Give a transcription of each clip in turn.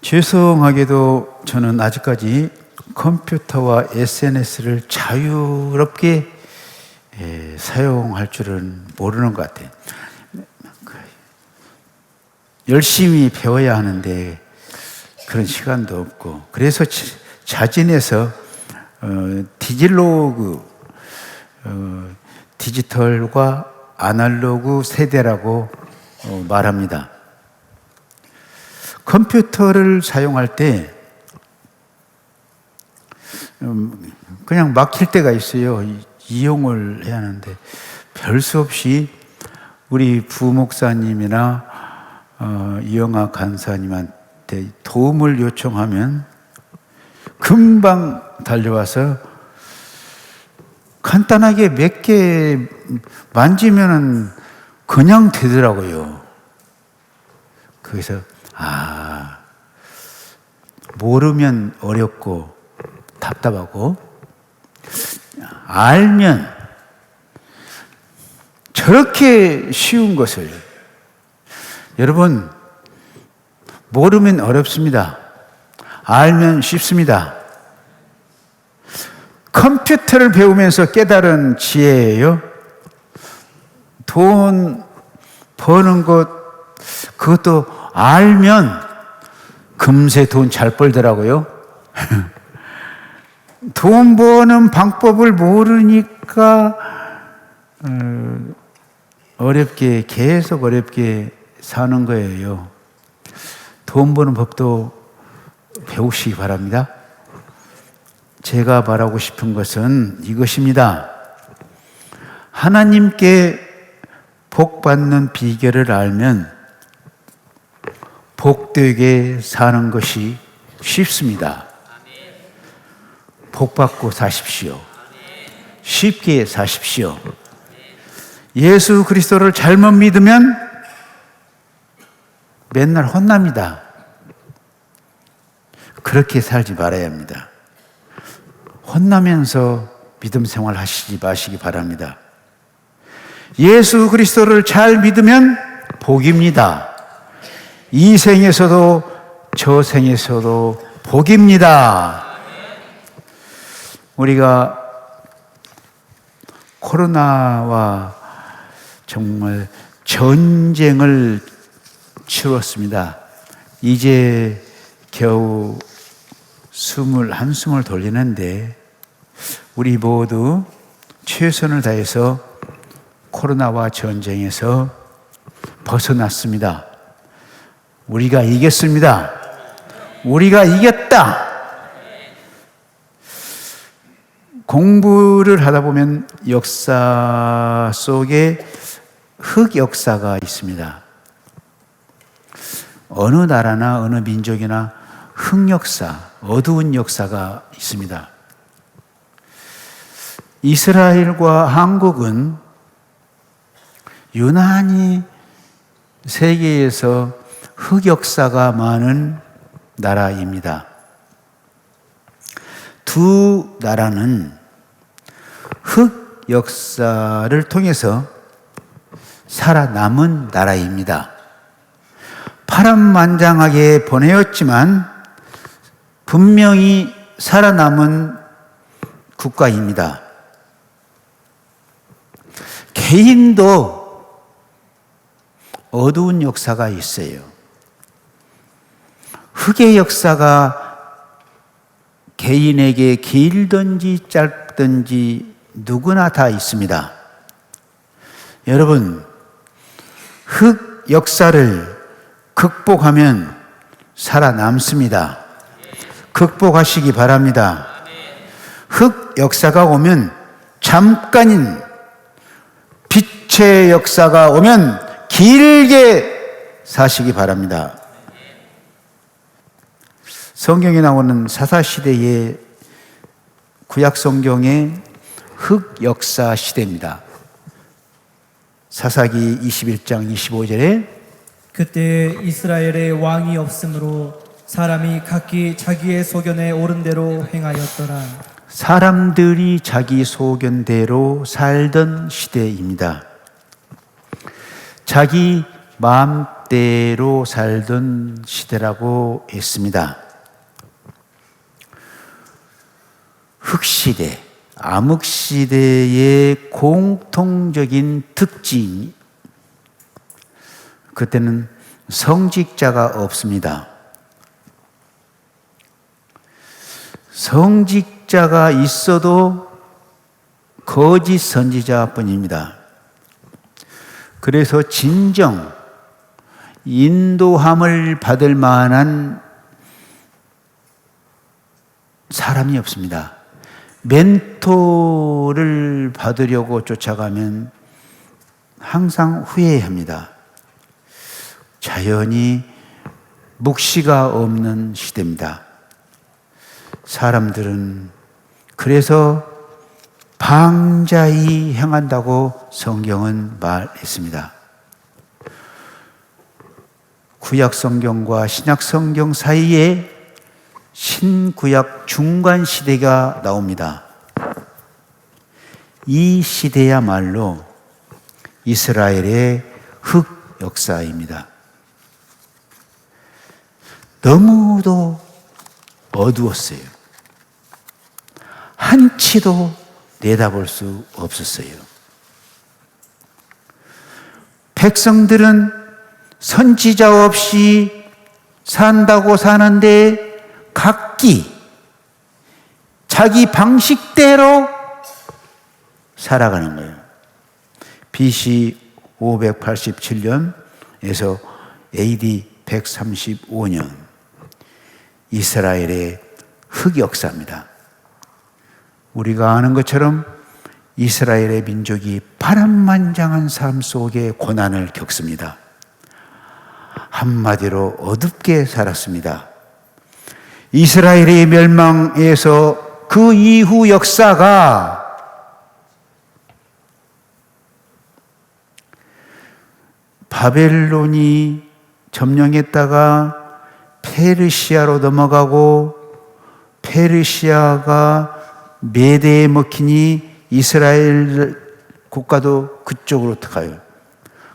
죄송하게도 저는 아직까지 컴퓨터와 SNS를 자유롭게 사용할 줄은 모르는 것 같아요. 열심히 배워야 하는데 그런 시간도 없고, 그래서 자진해서 디지털과 아날로그 세대라고 말합니다. 컴퓨터를 사용할 때 그냥 막힐 때가 있어요. 이용을 해야 하는데 별 수 없이 우리 부목사님이나 이영아 간사님한테 도움을 요청하면 금방 달려와서 간단하게 몇 개 만지면은 그냥 되더라고요. 그래서 모르면 어렵고 답답하고, 알면 저렇게 쉬운 것을, 여러분, 모르면 어렵습니다. 알면 쉽습니다. 컴퓨터를 배우면서 깨달은 지혜예요. 돈 버는 것, 그것도 알면 금세 돈 잘 벌더라고요. 돈 버는 방법을 모르니까 계속 어렵게 사는 거예요. 돈 버는 법도 배우시기 바랍니다. 제가 말하고 싶은 것은 이것입니다. 하나님께 복 받는 비결을 알면 복되게 사는 것이 쉽습니다. 복 받고 사십시오. 쉽게 사십시오. 예수 그리스도를 잘못 믿으면 맨날 혼납니다. 그렇게 살지 말아야 합니다. 혼나면서 믿음 생활 하시지 마시기 바랍니다. 예수 그리스도를 잘 믿으면 복입니다. 이 생에서도 저 생에서도 복입니다. 우리가 코로나와 정말 전쟁을 치렀습니다. 이제 겨우 한숨을 돌리는데 우리 모두 최선을 다해서 코로나와 전쟁에서 벗어났습니다. 우리가 이겼습니다. 우리가 이겼다. 공부를 하다 보면 역사 속에 흑역사가 있습니다. 어느 나라나 어느 민족이나 흑역사, 어두운 역사가 있습니다. 이스라엘과 한국은 유난히 세계에서 흑역사가 많은 나라입니다. 두 나라는 흑역사를 통해서 살아남은 나라입니다. 파란만장하게 보내었지만 분명히 살아남은 국가입니다. 개인도 어두운 역사가 있어요. 흑의 역사가 개인에게 길든지 짧든지 누구나 다 있습니다. 여러분, 흑 역사를 극복하면 살아남습니다. 극복하시기 바랍니다. 흑 역사가 오면 잠깐인 빛의 역사가 오면 길게 사시기 바랍니다. 성경에 나오는 사사시대의 구약 성경의 흑역사 시대입니다. 사사기 21장 25절에 그때 이스라엘에 왕이 없으므로 사람이 각기 자기의 소견에 옳은 대로 행하였더라. 사람들이 자기 소견대로 살던 시대입니다. 자기 마음 암흑대로 살던 시대라고 했습니다. 흑시대, 암흑시대의 공통적인 특징, 그때는 성직자가 없습니다. 성직자가 있어도 거짓 선지자뿐입니다. 그래서 진정 인도함을 받을 만한 사람이 없습니다. 멘토를 받으려고 쫓아가면 항상 후회합니다. 자연히 묵시가 없는 시대입니다. 사람들은 그래서 방자히 행한다고 성경은 말했습니다. 구약 성경과 신약 성경 사이에 신구약 중간 시대가 나옵니다. 이 시대야말로 이스라엘의 흑 역사입니다. 너무도 어두웠어요. 한치도 내다볼 수 없었어요. 백성들은 선지자 없이 산다고 사는데 각기 자기 방식대로 살아가는 거예요. BC 587년에서 AD 135년 이스라엘의 흑역사입니다. 우리가 아는 것처럼 이스라엘의 민족이 파란만장한 삶 속에 고난을 겪습니다. 한마디로 어둡게 살았습니다. 이스라엘의 멸망에서 그 이후 역사가 바벨론이 점령했다가 페르시아로 넘어가고 페르시아가 메대에 먹히니 이스라엘 국가도 그쪽으로 가요.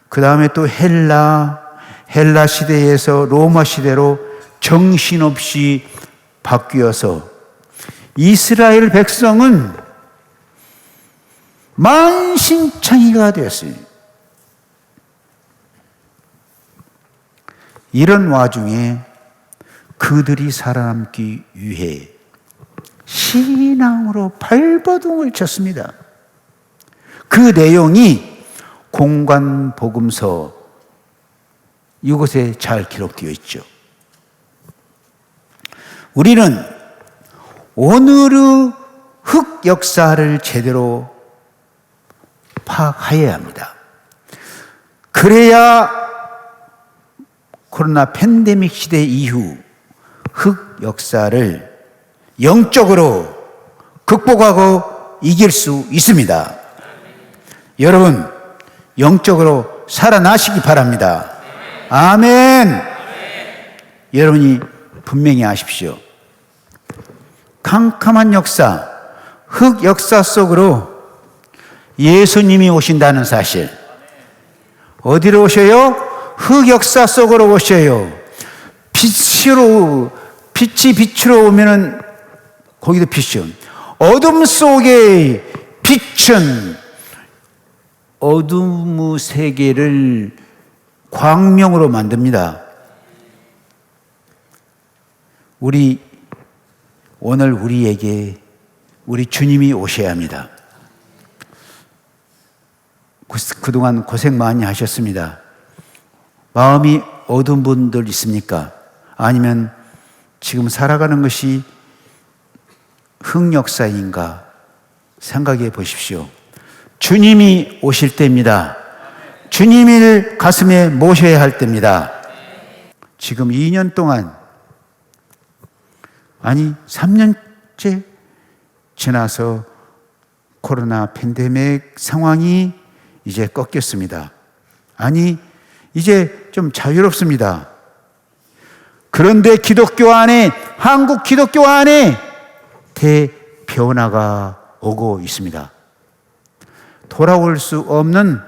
그 다음에 또 헬라 시대에서 로마 시대로 정신없이 바뀌어서 이스라엘 백성은 만신창이가 되었어요. 이런 와중에 그들이 살아남기 위해 신앙으로 발버둥을 쳤습니다. 그 내용이 공관복음서 이곳에 잘 기록되어 있죠. 우리는 오늘의 흑 역사를 제대로 파악해야 합니다. 그래야 코로나 팬데믹 시대 이후 흑 역사를 영적으로 극복하고 이길 수 있습니다. 여러분, 영적으로 살아나시기 바랍니다. 아멘. 여러분이 분명히 아십시오. 캄캄한 역사, 흑 역사 속으로 예수님이 오신다는 사실. 어디로 오셔요? 흑 역사 속으로 오셔요. 빛이 빛으로 오면은 거기도 빛이요. 어둠 속에 빛은 어둠의 세계를 광명으로 만듭니다. 오늘 우리에게 우리 주님이 오셔야 합니다. 그동안 고생 많이 하셨습니다. 마음이 어두운 분들 있습니까? 아니면 지금 살아가는 것이 흑역사인가 생각해 보십시오. 주님이 오실 때입니다. 주님을 가슴에 모셔야 할 때입니다. 지금 2년 동안, 아니 3년째 지나서 코로나 팬데믹 상황이 이제 꺾였습니다. 아니 이제 좀 자유롭습니다. 그런데 기독교 안에, 한국 기독교 안에 대변화가 오고 있습니다. 돌아올 수 없는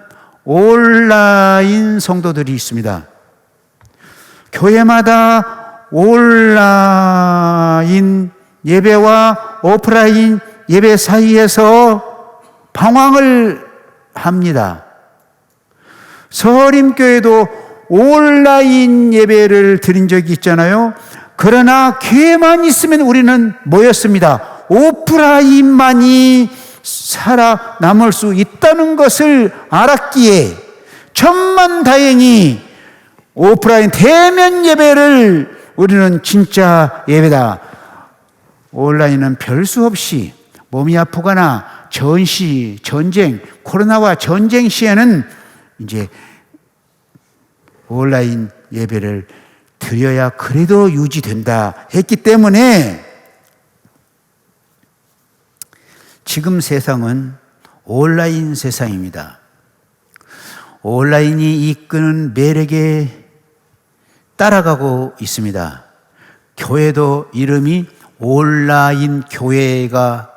온라인 성도들이 있습니다. 교회마다 온라인 예배와 오프라인 예배 사이에서 방황을 합니다. 서림교회도 온라인 예배를 드린 적이 있잖아요. 그러나 교회만 있으면 우리는 모였습니다. 오프라인만이 살아남을 수 있다는 것을 알았기에 천만다행히 오프라인 대면 예배를 우리는 진짜 예배다. 온라인은 별 수 없이 몸이 아프거나 전시, 전쟁, 코로나와 전쟁 시에는 이제 온라인 예배를 드려야 그래도 유지된다 했기 때문에 지금 세상은 온라인 세상입니다. 온라인이 이끄는 매력에 따라가고 있습니다. 교회도 이름이 온라인 교회가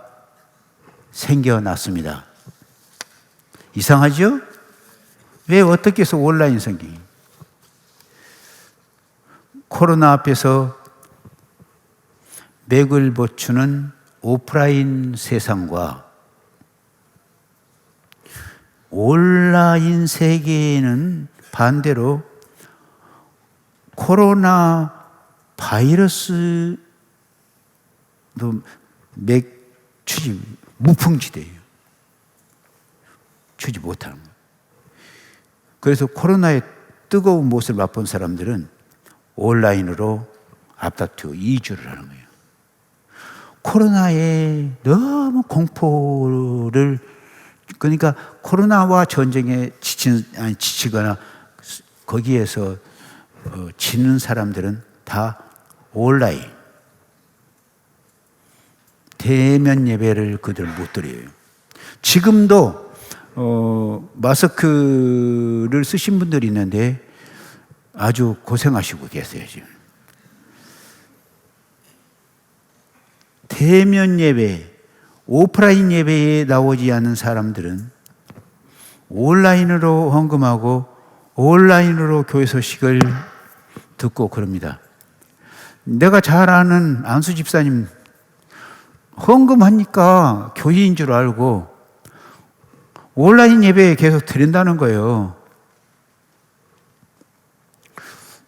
생겨났습니다. 이상하죠? 왜 어떻게 해서 온라인 생기니? 코로나 앞에서 맥을 보추는 오프라인 세상과 온라인 세계에는 반대로 코로나 바이러스도 맥 추지 무풍지대예요. 추지 못하는 거예요. 그래서 코로나의 뜨거운 모습을 맛본 사람들은 온라인으로 앞다투어 이주를 하는 거예요. 코로나에 너무 공포를, 그러니까 코로나와 전쟁에 지치거나 거기에서 지는 사람들은 다 온라인 대면 예배를 그들 못 드려요. 지금도 마스크를 쓰신 분들이 있는데 아주 고생하시고 계세요. 지금 대면 예배, 오프라인 예배에 나오지 않는 사람들은 온라인으로 헌금하고 온라인으로 교회 소식을 듣고 그럽니다. 내가 잘 아는 안수 집사님 헌금하니까 교회인 줄 알고 온라인 예배에 계속 드린다는 거예요.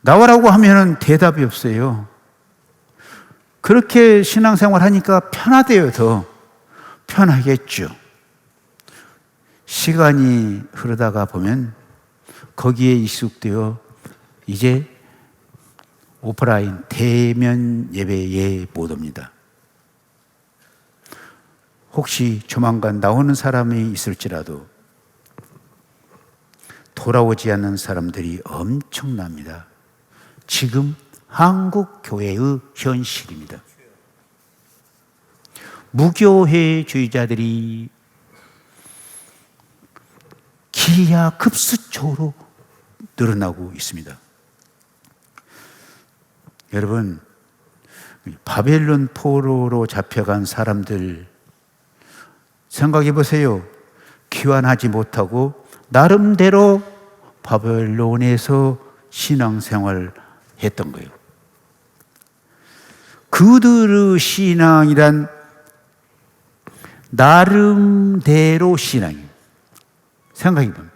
나오라고 하면은 대답이 없어요. 그렇게 신앙생활 하니까 편하대요. 더 편하겠죠. 시간이 흐르다가 보면 거기에 익숙되어 이제 오프라인 대면 예배에 못 옵니다. 혹시 조만간 나오는 사람이 있을지라도 돌아오지 않는 사람들이 엄청납니다. 지금 한국 교회의 현실입니다. 무교회주의자들이 기하급수적으로 늘어나고 있습니다. 여러분, 바벨론 포로로 잡혀간 사람들 생각해 보세요. 귀환하지 못하고 나름대로 바벨론에서 신앙생활을 했던 거예요. 그들의 신앙이란 나름대로 신앙이에요. 생각해 보면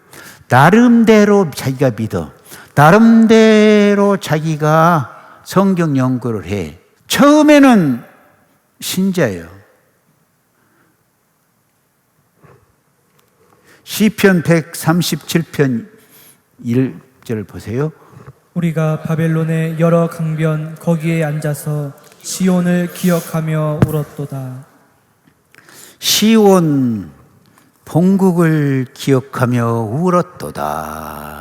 나름대로 자기가 믿어, 나름대로 자기가 성경 연구를 해. 처음에는 신자예요. 시편 137편 1절 보세요. 우리가 바벨론의 여러 강변 거기에 앉아서 시온을 기억하며 울었도다. 시온 본국을 기억하며 울었도다.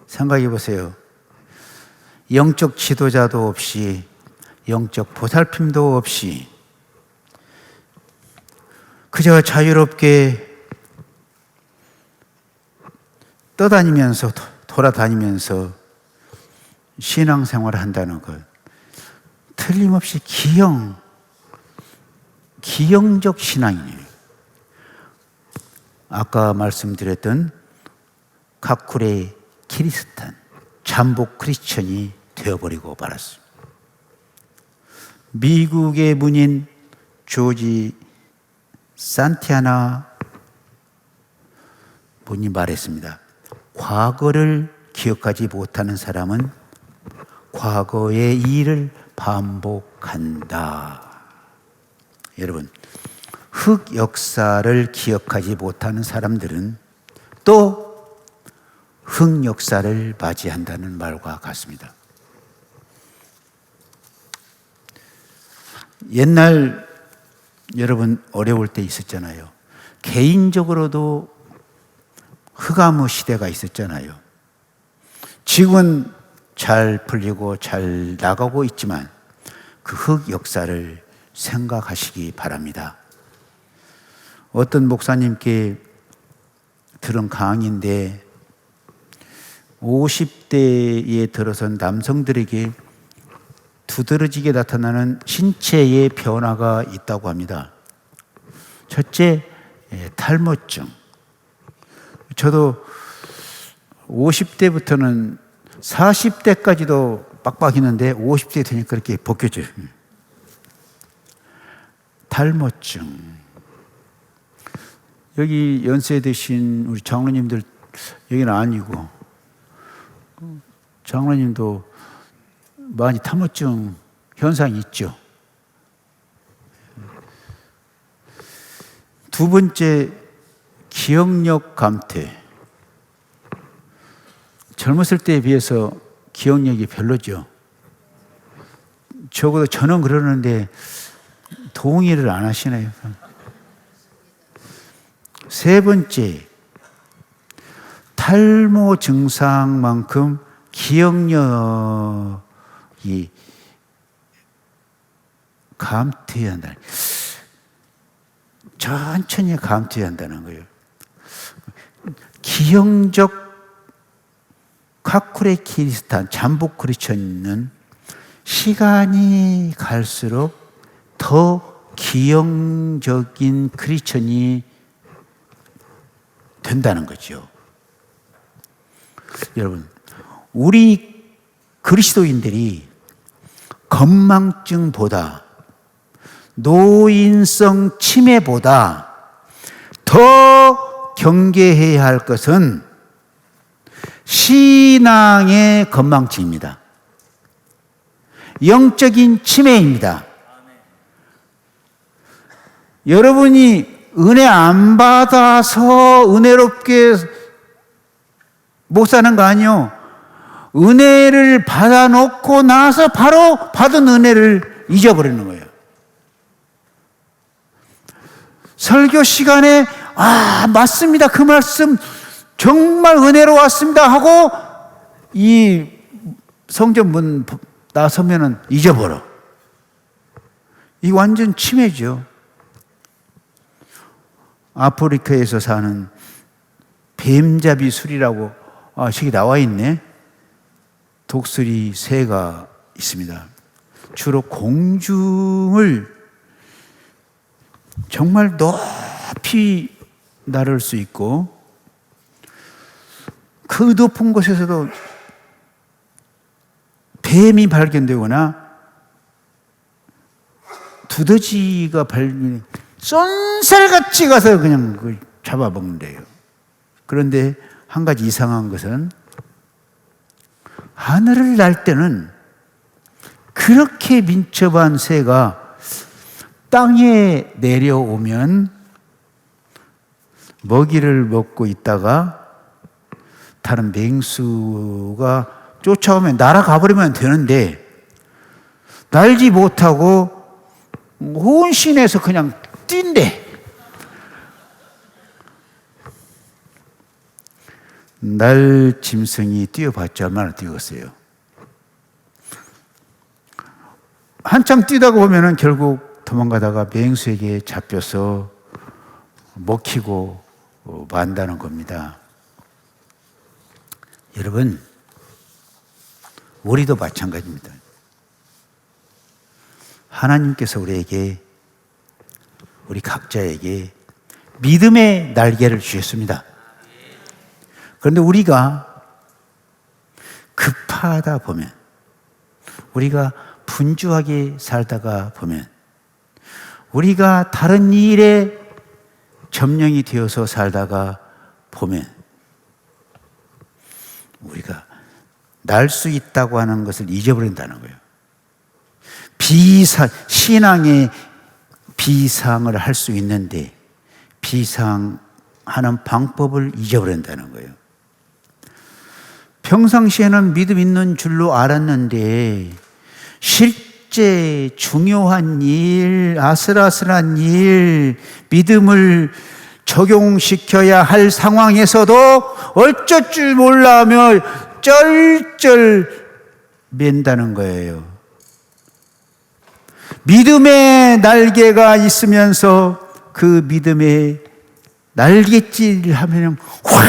생각해 보세요. 영적 지도자도 없이, 영적 보살핌도 없이 그저 자유롭게 떠다니면서 돌아다니면서 신앙생활을 한다는 것, 틀림없이 기형적 신앙이에요. 아까 말씀드렸던 카쿠레 키리스탄, 잠복 크리스천이 되어버리고 말았습니다. 미국의 문인 조지 산티아나 분이 말했습니다. 과거를 기억하지 못하는 사람은 과거의 일을 반복한다. 여러분, 흑 역사를 기억하지 못하는 사람들은 또 흑 역사를 맞이한다는 말과 같습니다. 옛날 여러분 어려울 때 있었잖아요. 개인적으로도 흑암의 시대가 있었잖아요. 지금은 잘 풀리고 잘 나가고 있지만 그 흑 역사를 생각하시기 바랍니다. 어떤 목사님께 들은 강의인데 50대에 들어선 남성들에게 두드러지게 나타나는 신체의 변화가 있다고 합니다. 첫째, 탈모증. 저도 50대부터는 40대까지도 빡빡했는데 50대 되니까 그렇게 벗겨져요. 탈모증. 여기 연세 드신 우리 장로님들 여기는 아니고 장로님도 많이 탈모증 현상이 있죠. 두 번째, 기억력 감퇴. 젊었을 때에 비해서 기억력이 별로죠. 적어도 저는 그러는데 동의를 안 하시나요? 세 번째, 탈모 증상만큼 기억력이 감퇴한다. 천천히 감퇴한다는 거예요. 기형적 카쿠레키리스탄 잠복 크리스천은 시간이 갈수록 더 기형적인 크리스천이 된다는 거죠. 여러분, 우리 그리스도인들이 건망증보다 노인성 치매보다 더 경계해야 할 것은 신앙의 건망증입니다. 영적인 치매입니다. 여러분이 은혜 안 받아서 은혜롭게 못 사는 거 아니요. 은혜를 받아놓고 나서 바로 받은 은혜를 잊어버리는 거예요. 설교 시간에 맞습니다. 그 말씀 정말 은혜로웠습니다 하고 이 성전문 나서면은 잊어버려. 이 완전 치매죠. 아프리카에서 사는 뱀잡이 술이라고 저기 나와 있네. 독수리 새가 있습니다. 주로 공중을 정말 높이 나를 수 있고 그 높은 곳에서도 뱀이 발견되거나 두더지가 발견, 쏜살같이 가서 그냥 그걸 잡아먹는데요. 그런데 한 가지 이상한 것은 하늘을 날 때는 그렇게 민첩한 새가 땅에 내려오면 먹이를 먹고 있다가 다른 맹수가 쫓아오면 날아가 버리면 되는데 날지 못하고 혼신해서 그냥 뛴대. 날 짐승이 뛰어봤자 얼마나 뛰었어요. 한참 뛰다가 보면은 결국 도망가다가 맹수에게 잡혀서 먹히고 만다는 겁니다. 여러분, 우리도 마찬가지입니다. 하나님께서 우리에게, 우리 각자에게 믿음의 날개를 주셨습니다. 그런데 우리가 그 타락하다 보면, 우리가 분주하게 살다가 보면, 우리가 다른 일에 점령이 되어서 살다가 보면 우리가 날 수 있다고 하는 것을 잊어버린다는 거예요. 신앙의 비상을 할 수 있는데 비상하는 방법을 잊어버린다는 거예요. 평상시에는 믿음 있는 줄로 알았는데 실제 중요한 일, 아슬아슬한 일, 믿음을 적용시켜야 할 상황에서도 어쩔 줄 몰라하며 쩔쩔 맨다는 거예요. 믿음의 날개가 있으면서 그 믿음의 날갯질을 하면 확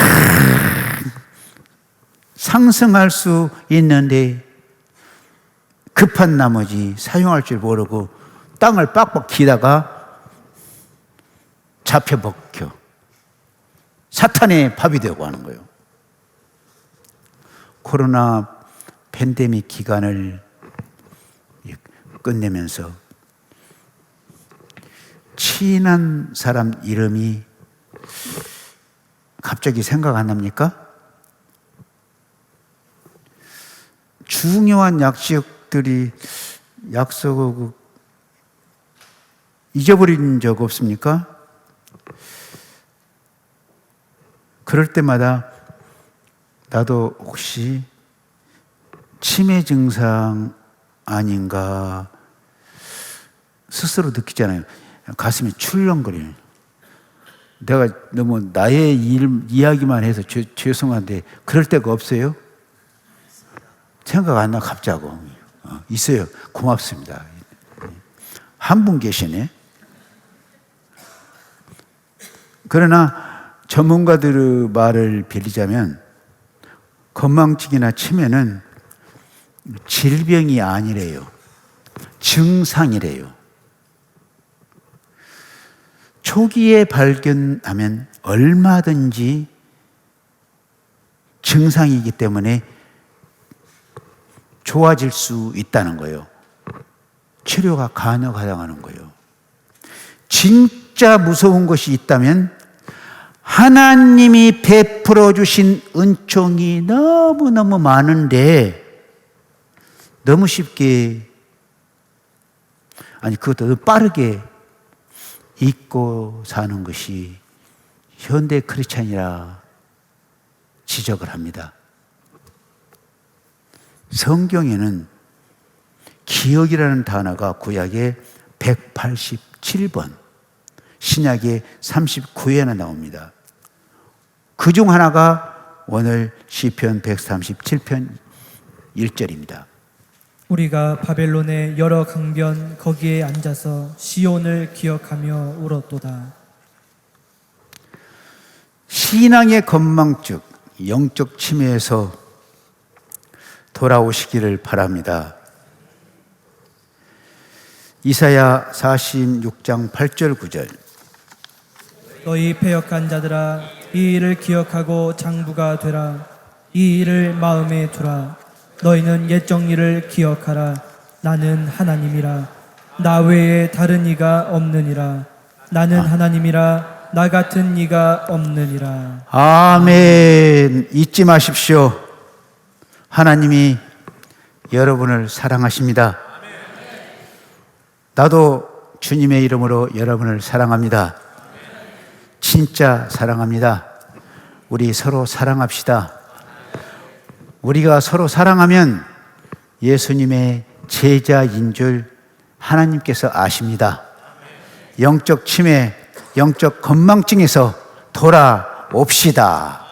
상승할 수 있는데 급한 나머지 사용할 줄 모르고 땅을 빡빡 기다가 잡혀 먹혀 사탄의 밥이 되고 하는 거예요. 코로나 팬데믹 기간을 끝내면서 친한 사람 이름이 갑자기 생각 안 납니까? 중요한 약속을 잊어버린 적 없습니까? 그럴 때마다 나도 혹시 치매 증상 아닌가 스스로 느끼잖아요. 가슴이 출렁거려요. 내가 너무 나의 이야기만 해서 죄송한데 그럴 때가 없어요? 생각 안 나 갑자기. 있어요. 고맙습니다. 한 분 계시네. 그러나 전문가들의 말을 빌리자면 건망증이나 치매는 질병이 아니래요. 증상이래요. 초기에 발견하면 얼마든지 증상이기 때문에 좋아질 수 있다는 거예요. 치료가 가능하다는 거예요. 진짜 무서운 것이 있다면 하나님이 베풀어 주신 은총이 너무너무 많은데 너무 쉽게, 아니 그것도 너무 빠르게 잊고 사는 것이 현대 크리스찬이라 지적을 합니다. 성경에는 기억이라는 단어가 구약에 187번, 신약에 39회나 나옵니다. 그중 하나가 오늘 시편 137편 1절입니다. 우리가 바벨론의 여러 강변 거기에 앉아서 시온을 기억하며 울었도다. 신앙의 건망증, 영적 치매에서 돌아오시기를 바랍니다. 이사야 46장 8절 9절. 너희 패역한 자들아, 이 일을 기억하고 장부가 되라. 이 일을 마음에 두라. 너희는 옛 정리를 기억하라. 나는 하나님이라. 나 외에 다른 이가 없느니라. 나는 하나님이라. 나 같은 이가 없느니라. 아멘. 잊지 마십시오. 하나님이 여러분을 사랑하십니다. 나도 주님의 이름으로 여러분을 사랑합니다. 진짜 사랑합니다. 우리 서로 사랑합시다. 우리가 서로 사랑하면 예수님의 제자인 줄 하나님께서 아십니다. 영적 치매, 영적 건망증에서 돌아옵시다.